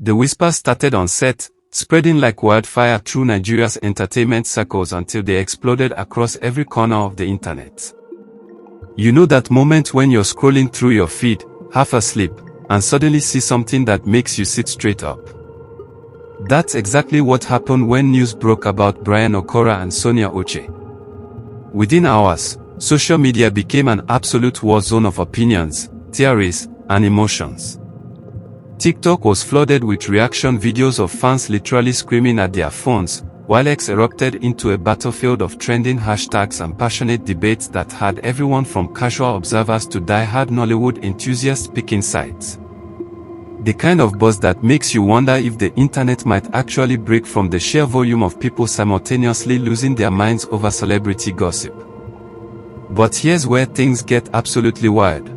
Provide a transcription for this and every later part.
The whispers started on set, spreading like wildfire through Nigeria's entertainment circles until they exploded across every corner of the internet. You know that moment when you're scrolling through your feed, half asleep, and suddenly see something that makes you sit straight up? That's exactly what happened when news broke about Brian Okwara and Sonia Uche. Within hours, social media became an absolute war zone of opinions, theories, and emotions. TikTok was flooded with reaction videos of fans literally screaming at their phones, while X erupted into a battlefield of trending hashtags and passionate debates that had everyone from casual observers to die-hard Nollywood enthusiasts picking sides. The kind of buzz that makes you wonder if the internet might actually break from the sheer volume of people simultaneously losing their minds over celebrity gossip. But here's where things get absolutely wild.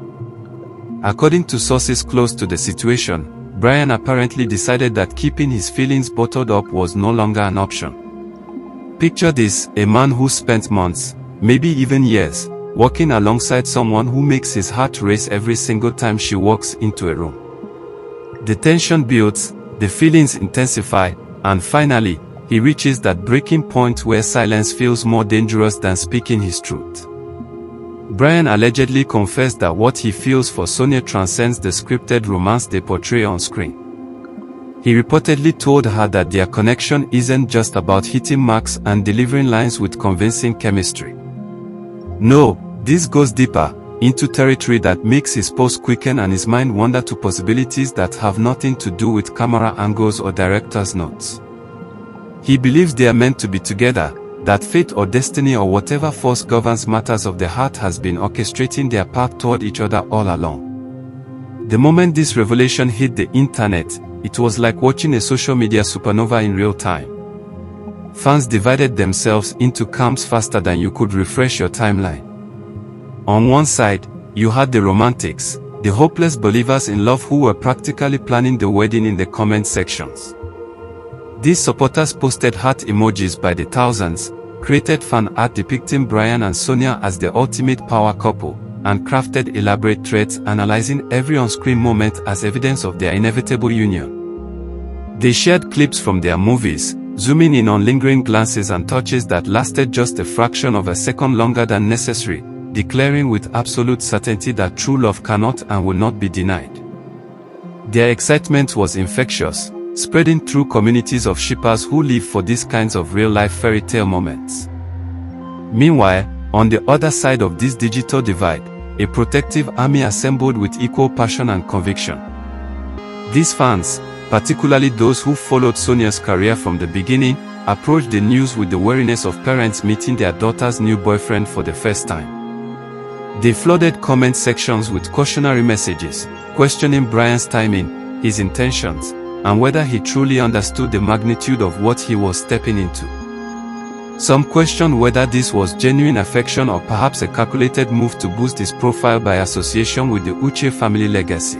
According to sources close to the situation, Brian apparently decided that keeping his feelings bottled up was no longer an option. Picture this, a man who spent months, maybe even years, working alongside someone who makes his heart race every single time she walks into a room. The tension builds, the feelings intensify, and finally, he reaches that breaking point where silence feels more dangerous than speaking his truth. Brian allegedly confessed that what he feels for Sonia transcends the scripted romance they portray on screen. He reportedly told her that their connection isn't just about hitting marks and delivering lines with convincing chemistry. No, this goes deeper, into territory that makes his pulse quicken and his mind wander to possibilities that have nothing to do with camera angles or director's notes. He believes they are meant to be together, that fate or destiny or whatever force governs matters of the heart has been orchestrating their path toward each other all along. The moment this revelation hit the internet, it was like watching a social media supernova in real time. Fans divided themselves into camps faster than you could refresh your timeline. On one side, you had the romantics, the hopeless believers in love who were practically planning the wedding in the comment sections. These supporters posted heart emojis by the thousands, created fan art depicting Brian and Sonia as the ultimate power couple, and crafted elaborate threads analyzing every on-screen moment as evidence of their inevitable union. They shared clips from their movies, zooming in on lingering glances and touches that lasted just a fraction of a second longer than necessary, declaring with absolute certainty that true love cannot and will not be denied. Their excitement was infectious, spreading through communities of shippers who live for these kinds of real-life fairy tale moments. Meanwhile, on the other side of this digital divide, a protective army assembled with equal passion and conviction. These fans, particularly those who followed Sonia's career from the beginning, approached the news with the wariness of parents meeting their daughter's new boyfriend for the first time. They flooded comment sections with cautionary messages, questioning Brian's timing, his intentions, and whether he truly understood the magnitude of what he was stepping into. Some questioned whether this was genuine affection or perhaps a calculated move to boost his profile by association with the Uche family legacy.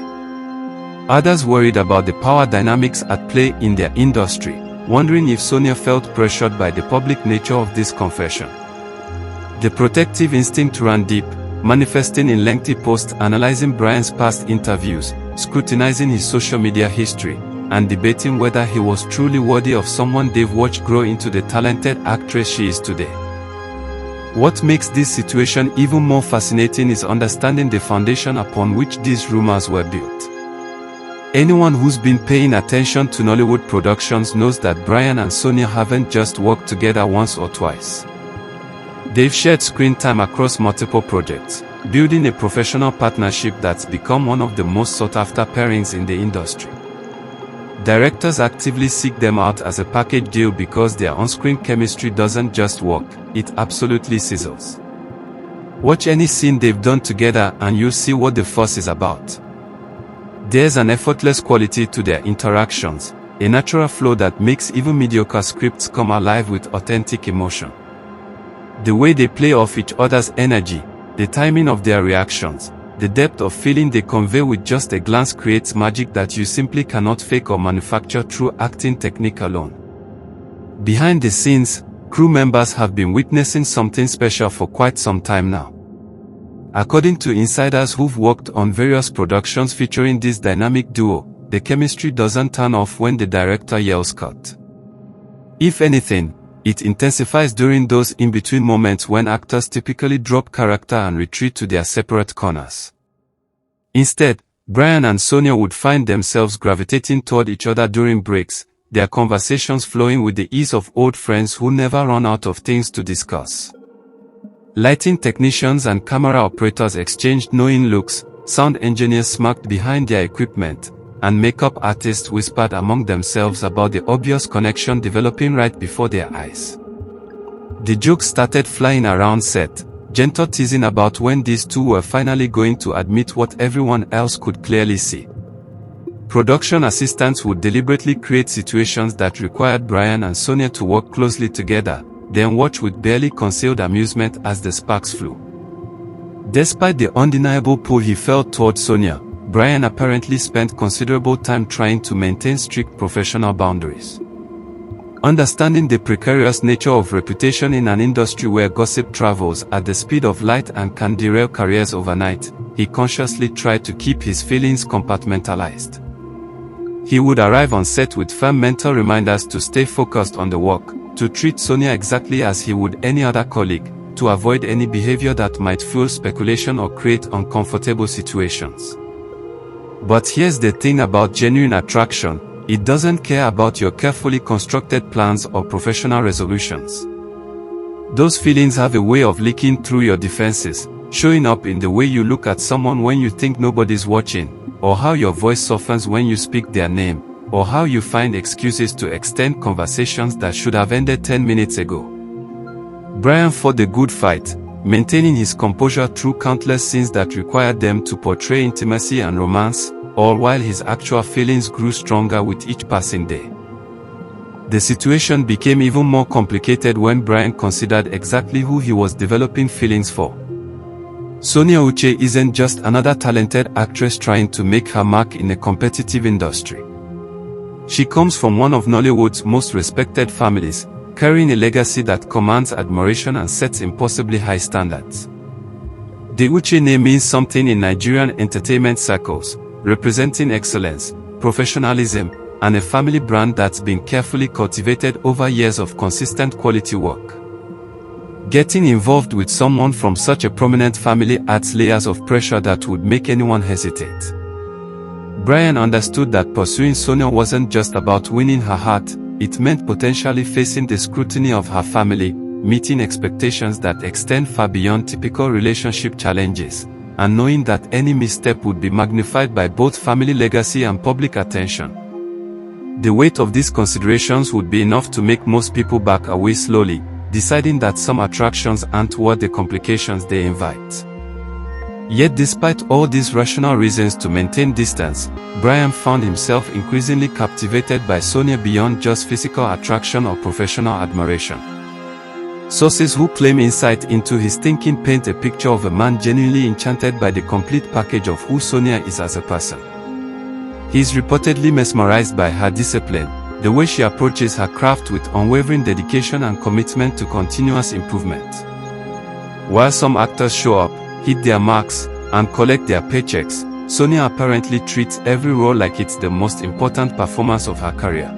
Others worried about the power dynamics at play in their industry, wondering if Sonia felt pressured by the public nature of this confession. The protective instinct ran deep, manifesting in lengthy posts analyzing Brian's past interviews, scrutinizing his social media history, and debating whether he was truly worthy of someone they've watched grow into the talented actress she is today. What makes this situation even more fascinating is understanding the foundation upon which these rumors were built. Anyone who's been paying attention to Nollywood productions knows that Brian and Sonia haven't just worked together once or twice. They've shared screen time across multiple projects, building a professional partnership that's become one of the most sought-after pairings in the industry. Directors actively seek them out as a package deal because their on-screen chemistry doesn't just work, it absolutely sizzles. Watch any scene they've done together and you'll see what the fuss is about. There's an effortless quality to their interactions, a natural flow that makes even mediocre scripts come alive with authentic emotion. The way they play off each other's energy, the timing of their reactions, the depth of feeling they convey with just a glance creates magic that you simply cannot fake or manufacture through acting technique alone. Behind the scenes, crew members have been witnessing something special for quite some time now. According to insiders who've worked on various productions featuring this dynamic duo, the chemistry doesn't turn off when the director yells cut. If anything, it intensifies during those in-between moments when actors typically drop character and retreat to their separate corners. Instead, Brian and Sonia would find themselves gravitating toward each other during breaks, their conversations flowing with the ease of old friends who never run out of things to discuss. Lighting technicians and camera operators exchanged knowing looks, sound engineers smirked behind their equipment, and makeup artists whispered among themselves about the obvious connection developing right before their eyes. The jokes started flying around set, gentle teasing about when these two were finally going to admit what everyone else could clearly see. Production assistants would deliberately create situations that required Brian and Sonia to work closely together, then watch with barely concealed amusement as the sparks flew. Despite the undeniable pull he felt toward Sonia, Brian apparently spent considerable time trying to maintain strict professional boundaries. Understanding the precarious nature of reputation in an industry where gossip travels at the speed of light and can derail careers overnight, he consciously tried to keep his feelings compartmentalized. He would arrive on set with firm mental reminders to stay focused on the work, to treat Sonia exactly as he would any other colleague, to avoid any behavior that might fuel speculation or create uncomfortable situations. But here's the thing about genuine attraction: it doesn't care about your carefully constructed plans or professional resolutions. Those feelings have a way of leaking through your defenses, showing up in the way you look at someone when you think nobody's watching, or how your voice softens when you speak their name, or how you find excuses to extend conversations that should have ended 10 minutes ago. Brian fought the good fight, maintaining his composure through countless scenes that required them to portray intimacy and romance, all while his actual feelings grew stronger with each passing day. The situation became even more complicated when Brian considered exactly who he was developing feelings for. Sonia Uche isn't just another talented actress trying to make her mark in a competitive industry. She comes from one of Nollywood's most respected families, carrying a legacy that commands admiration and sets impossibly high standards. The Uche name means something in Nigerian entertainment circles, representing excellence, professionalism, and a family brand that's been carefully cultivated over years of consistent quality work. Getting involved with someone from such a prominent family adds layers of pressure that would make anyone hesitate. Brian understood that pursuing Sonia wasn't just about winning her heart, it meant potentially facing the scrutiny of her family, meeting expectations that extend far beyond typical relationship challenges, and knowing that any misstep would be magnified by both family legacy and public attention. The weight of these considerations would be enough to make most people back away slowly, deciding that some attractions aren't worth the complications they invite. Yet despite all these rational reasons to maintain distance, Brian found himself increasingly captivated by Sonia beyond just physical attraction or professional admiration. Sources who claim insight into his thinking paint a picture of a man genuinely enchanted by the complete package of who Sonia is as a person. He is reportedly mesmerized by her discipline, the way she approaches her craft with unwavering dedication and commitment to continuous improvement. While some actors show up, hit their marks, and collect their paychecks, Sonia apparently treats every role like it's the most important performance of her career.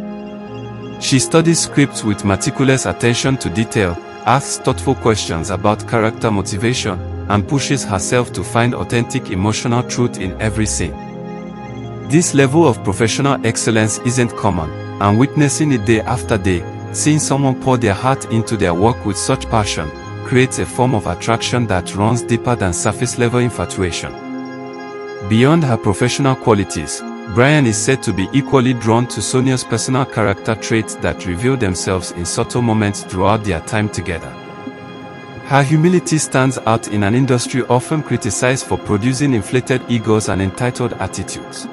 She studies scripts with meticulous attention to detail, asks thoughtful questions about character motivation, and pushes herself to find authentic emotional truth in every scene. This level of professional excellence isn't common, and witnessing it day after day, seeing someone pour their heart into their work with such passion, creates a form of attraction that runs deeper than surface-level infatuation. Beyond her professional qualities, Brian is said to be equally drawn to Sonia's personal character traits that reveal themselves in subtle moments throughout their time together. Her humility stands out in an industry often criticized for producing inflated egos and entitled attitudes.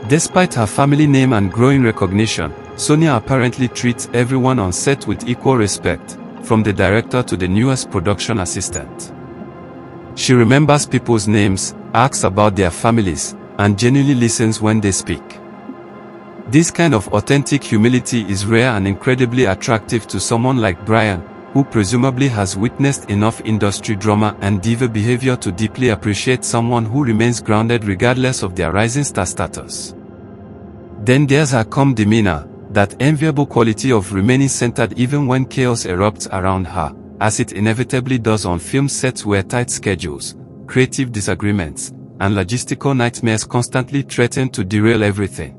Despite her family name and growing recognition, Sonia apparently treats everyone on set with equal respect, from the director to the newest production assistant. She remembers people's names, asks about their families, and genuinely listens when they speak. This kind of authentic humility is rare and incredibly attractive to someone like Brian, who presumably has witnessed enough industry drama and diva behavior to deeply appreciate someone who remains grounded regardless of their rising star status. Then there's her calm demeanor, that enviable quality of remaining centered even when chaos erupts around her, as it inevitably does on film sets where tight schedules, creative disagreements, and logistical nightmares constantly threaten to derail everything.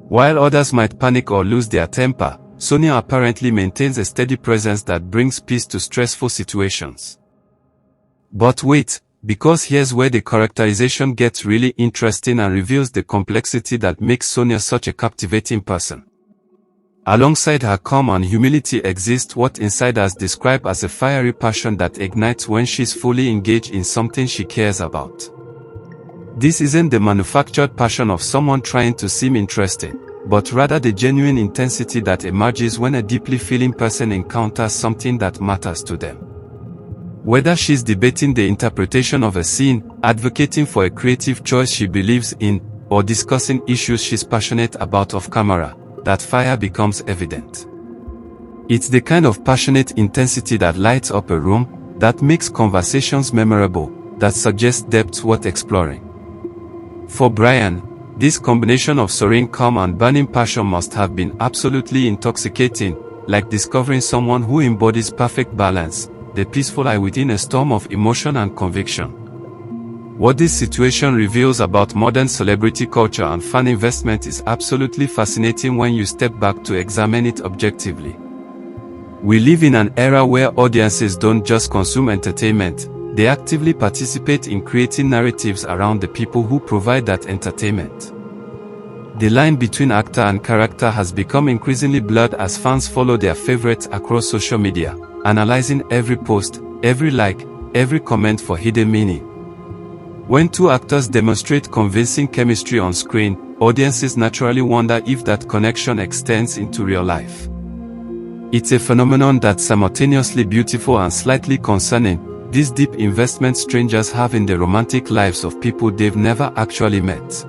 While others might panic or lose their temper, Sonia apparently maintains a steady presence that brings peace to stressful situations. But wait, because here's where the characterization gets really interesting and reveals the complexity that makes Sonia such a captivating person. Alongside her calm and humility exists what insiders describe as a fiery passion that ignites when she's fully engaged in something she cares about. This isn't the manufactured passion of someone trying to seem interesting, but rather the genuine intensity that emerges when a deeply feeling person encounters something that matters to them. Whether she's debating the interpretation of a scene, advocating for a creative choice she believes in, or discussing issues she's passionate about off camera, that fire becomes evident. It's the kind of passionate intensity that lights up a room, that makes conversations memorable, that suggests depth worth exploring. For Brian, this combination of serene calm and burning passion must have been absolutely intoxicating, like discovering someone who embodies perfect balance, the peaceful eye within a storm of emotion and conviction. What this situation reveals about modern celebrity culture and fan investment is absolutely fascinating when you step back to examine it objectively. We live in an era where audiences don't just consume entertainment, they actively participate in creating narratives around the people who provide that entertainment. The line between actor and character has become increasingly blurred as fans follow their favorites across social media, analyzing every post, every like, every comment for hidden meaning. When two actors demonstrate convincing chemistry on screen, audiences naturally wonder if that connection extends into real life. It's a phenomenon that's simultaneously beautiful and slightly concerning, this deep investment strangers have in the romantic lives of people they've never actually met.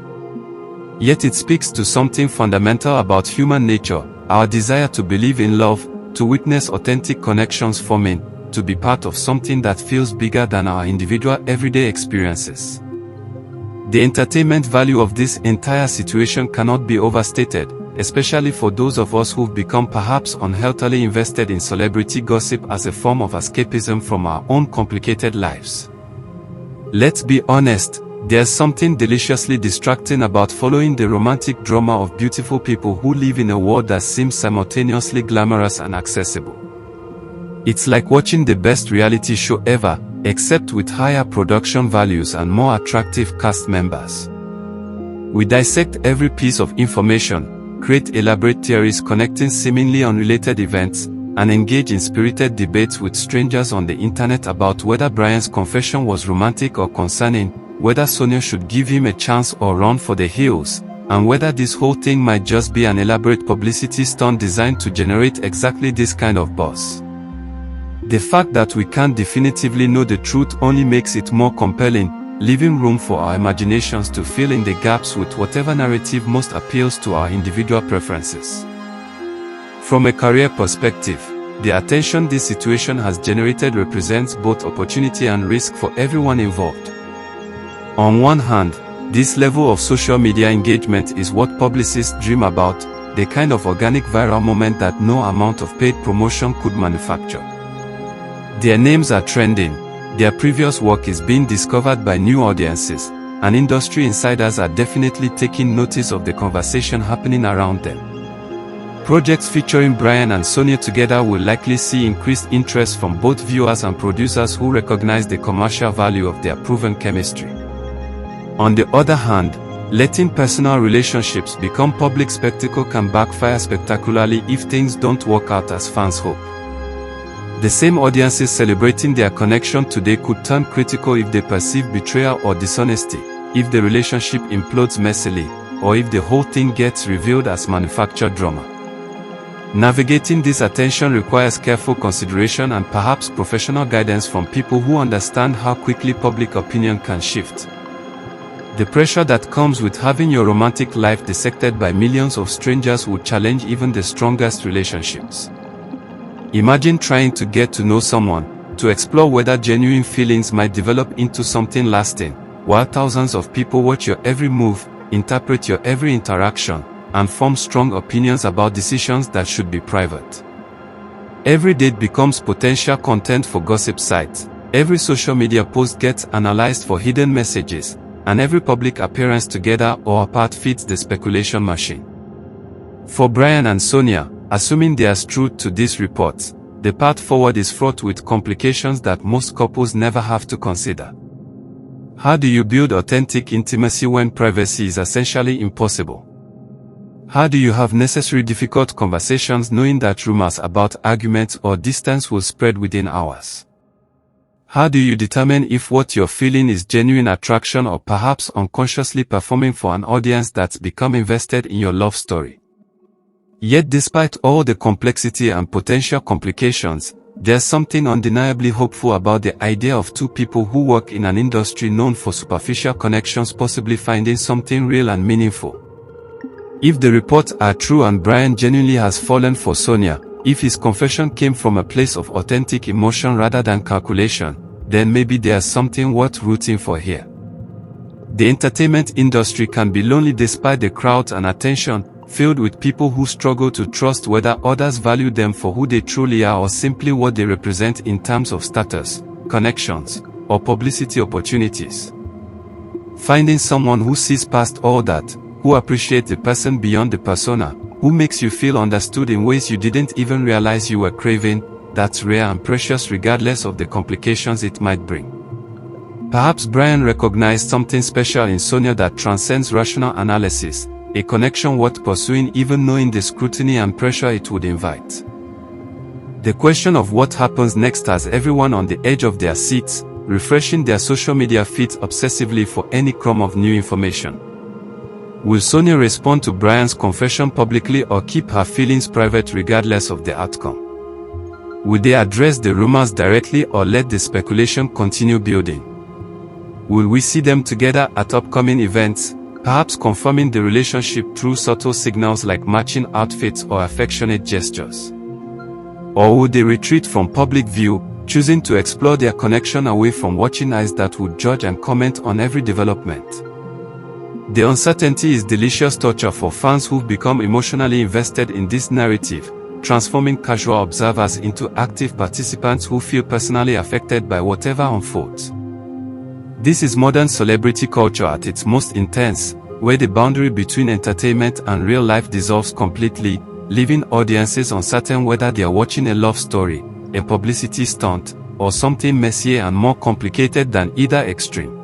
Yet it speaks to something fundamental about human nature, our desire to believe in love, to witness authentic connections forming, to be part of something that feels bigger than our individual everyday experiences. The entertainment value of this entire situation cannot be overstated, especially for those of us who've become perhaps unhealthily invested in celebrity gossip as a form of escapism from our own complicated lives. Let's be honest, there's something deliciously distracting about following the romantic drama of beautiful people who live in a world that seems simultaneously glamorous and accessible. It's like watching the best reality show ever, except with higher production values and more attractive cast members. We dissect every piece of information, create elaborate theories connecting seemingly unrelated events, and engage in spirited debates with strangers on the internet about whether Brian's confession was romantic or concerning, whether Sonia should give him a chance or run for the hills, and whether this whole thing might just be an elaborate publicity stunt designed to generate exactly this kind of buzz. The fact that we can't definitively know the truth only makes it more compelling, leaving room for our imaginations to fill in the gaps with whatever narrative most appeals to our individual preferences. From a career perspective, the attention this situation has generated represents both opportunity and risk for everyone involved. On one hand, this level of social media engagement is what publicists dream about, the kind of organic viral moment that no amount of paid promotion could manufacture. Their names are trending, their previous work is being discovered by new audiences, and industry insiders are definitely taking notice of the conversation happening around them. Projects featuring Brian and Sonia together will likely see increased interest from both viewers and producers who recognize the commercial value of their proven chemistry. On the other hand, letting personal relationships become public spectacle can backfire spectacularly if things don't work out as fans hope. The same audiences celebrating their connection today could turn critical if they perceive betrayal or dishonesty, if the relationship implodes messily, or if the whole thing gets revealed as manufactured drama. Navigating this attention requires careful consideration and perhaps professional guidance from people who understand how quickly public opinion can shift. The pressure that comes with having your romantic life dissected by millions of strangers would challenge even the strongest relationships. Imagine trying to get to know someone, to explore whether genuine feelings might develop into something lasting, while thousands of people watch your every move, interpret your every interaction, and form strong opinions about decisions that should be private. Every date becomes potential content for gossip sites, every social media post gets analyzed for hidden messages, and every public appearance together or apart feeds the speculation machine. For Brian and Sonia, assuming there's truth to these reports, the path forward is fraught with complications that most couples never have to consider. How do you build authentic intimacy when privacy is essentially impossible? How do you have necessary difficult conversations knowing that rumors about arguments or distance will spread within hours? How do you determine if what you're feeling is genuine attraction or perhaps unconsciously performing for an audience that's become invested in your love story? Yet despite all the complexity and potential complications, there's something undeniably hopeful about the idea of two people who work in an industry known for superficial connections possibly finding something real and meaningful. If the reports are true and Brian genuinely has fallen for Sonia, if his confession came from a place of authentic emotion rather than calculation, then maybe there's something worth rooting for here. The entertainment industry can be lonely despite the crowds and attention, filled with people who struggle to trust whether others value them for who they truly are or simply what they represent in terms of status, connections, or publicity opportunities. Finding someone who sees past all that, who appreciates the person beyond the persona, who makes you feel understood in ways you didn't even realize you were craving, that's rare and precious regardless of the complications it might bring. Perhaps Brian recognized something special in Sonia that transcends rational analysis, a connection worth pursuing even knowing the scrutiny and pressure it would invite. The question of what happens next has everyone on the edge of their seats, refreshing their social media feeds obsessively for any crumb of new information. Will Sonia respond to Brian's confession publicly or keep her feelings private regardless of the outcome? Will they address the rumors directly or let the speculation continue building? Will we see them together at upcoming events, perhaps confirming the relationship through subtle signals like matching outfits or affectionate gestures? Or will they retreat from public view, choosing to explore their connection away from watching eyes that would judge and comment on every development? The uncertainty is delicious torture for fans who've become emotionally invested in this narrative, transforming casual observers into active participants who feel personally affected by whatever unfolds. This is modern celebrity culture at its most intense, where the boundary between entertainment and real life dissolves completely, leaving audiences uncertain whether they are watching a love story, a publicity stunt, or something messier and more complicated than either extreme.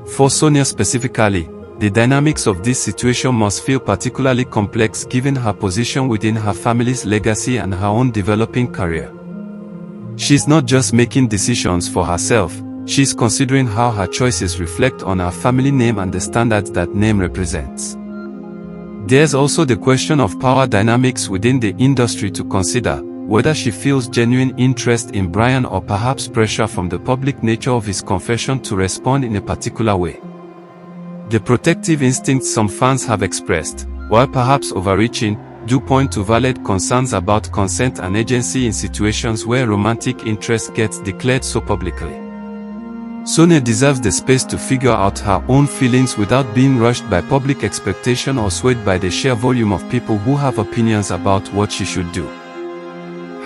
For Sonia specifically, the dynamics of this situation must feel particularly complex given her position within her family's legacy and her own developing career. She's not just making decisions for herself, she's considering how her choices reflect on her family name and the standards that name represents. There's also the question of power dynamics within the industry to consider, whether she feels genuine interest in Brian or perhaps pressure from the public nature of his confession to respond in a particular way. The protective instincts some fans have expressed, while perhaps overreaching, do point to valid concerns about consent and agency in situations where romantic interest gets declared so publicly. Sonia deserves the space to figure out her own feelings without being rushed by public expectation or swayed by the sheer volume of people who have opinions about what she should do.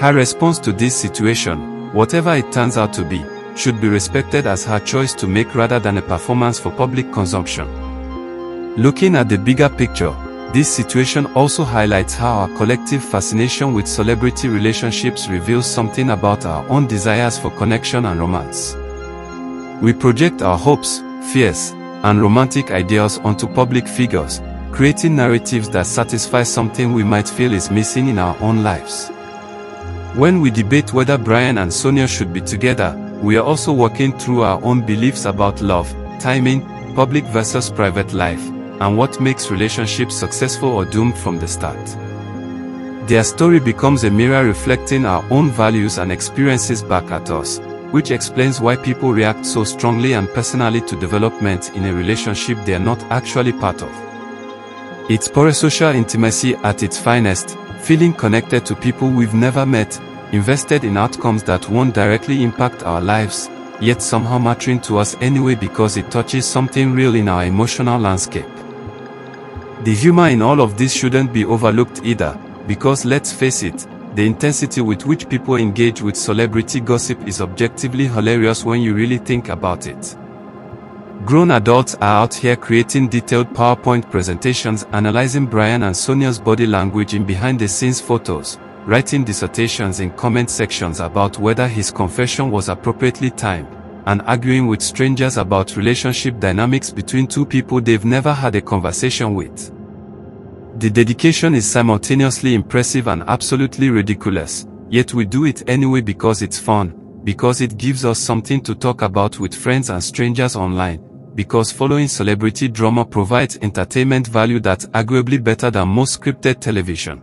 Her response to this situation, whatever it turns out to be, should be respected as her choice to make rather than a performance for public consumption. Looking at the bigger picture, this situation also highlights how our collective fascination with celebrity relationships reveals something about our own desires for connection and romance. We project our hopes, fears, and romantic ideals onto public figures, creating narratives that satisfy something we might feel is missing in our own lives. When we debate whether Brian and Sonia should be together, we are also working through our own beliefs about love, timing, public versus private life, and what makes relationships successful or doomed from the start. Their story becomes a mirror reflecting our own values and experiences back at us, which explains why people react so strongly and personally to development in a relationship they are not actually part of. It's parasocial intimacy at its finest, feeling connected to people we've never met, invested in outcomes that won't directly impact our lives, yet somehow mattering to us anyway because it touches something real in our emotional landscape. The humor in all of this shouldn't be overlooked either, because let's face it, the intensity with which people engage with celebrity gossip is objectively hilarious when you really think about it. Grown adults are out here creating detailed PowerPoint presentations analyzing Brian and Sonia's body language in behind-the-scenes photos, writing dissertations in comment sections about whether his confession was appropriately timed, and arguing with strangers about relationship dynamics between two people they've never had a conversation with. The dedication is simultaneously impressive and absolutely ridiculous, yet we do it anyway because it's fun, because it gives us something to talk about with friends and strangers online, because following celebrity drama provides entertainment value that's arguably better than most scripted television.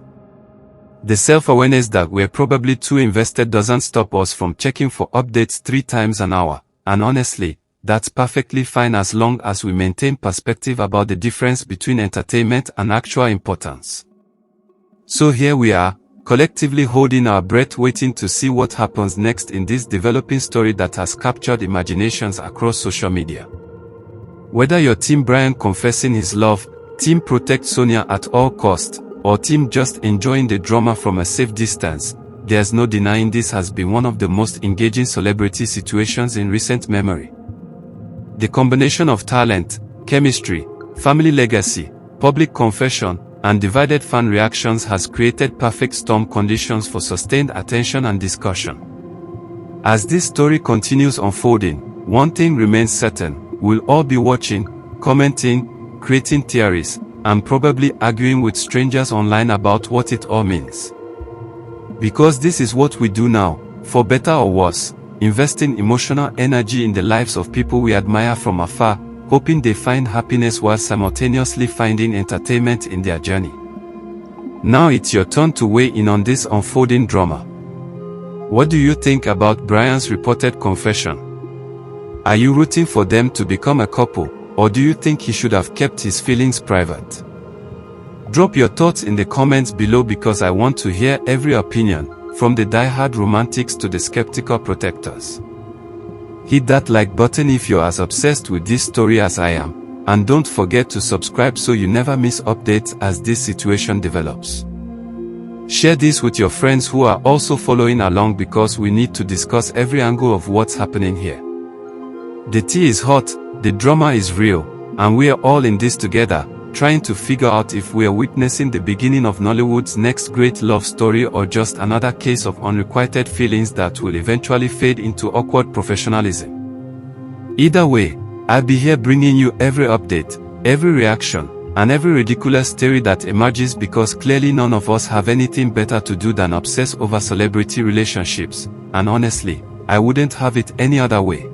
The self-awareness that we're probably too invested doesn't stop us from checking for updates 3 times an hour, and honestly, that's perfectly fine as long as we maintain perspective about the difference between entertainment and actual importance. So here we are, collectively holding our breath waiting to see what happens next in this developing story that has captured imaginations across social media. Whether you're Team Brian confessing his love, Team Protect Sonia at all costs, or Team just enjoying the drama from a safe distance, there's no denying this has been one of the most engaging celebrity situations in recent memory. The combination of talent, chemistry, family legacy, public confession, and divided fan reactions has created perfect storm conditions for sustained attention and discussion. As this story continues unfolding, one thing remains certain: we'll all be watching, commenting, creating theories, and probably arguing with strangers online about what it all means. Because this is what we do now, for better or worse, investing emotional energy in the lives of people we admire from afar, hoping they find happiness while simultaneously finding entertainment in their journey. Now it's your turn to weigh in on this unfolding drama. What do you think about Brian's reported confession? Are you rooting for them to become a couple, or do you think he should have kept his feelings private? Drop your thoughts in the comments below because I want to hear every opinion, from the die-hard romantics to the skeptical protectors. Hit that like button if you're as obsessed with this story as I am, and don't forget to subscribe so you never miss updates as this situation develops. Share this with your friends who are also following along because we need to discuss every angle of what's happening here. The tea is hot, the drama is real, and we are all in this together, trying to figure out if we are witnessing the beginning of Nollywood's next great love story or just another case of unrequited feelings that will eventually fade into awkward professionalism. Either way, I'll be here bringing you every update, every reaction, and every ridiculous theory that emerges because clearly none of us have anything better to do than obsess over celebrity relationships, and honestly, I wouldn't have it any other way.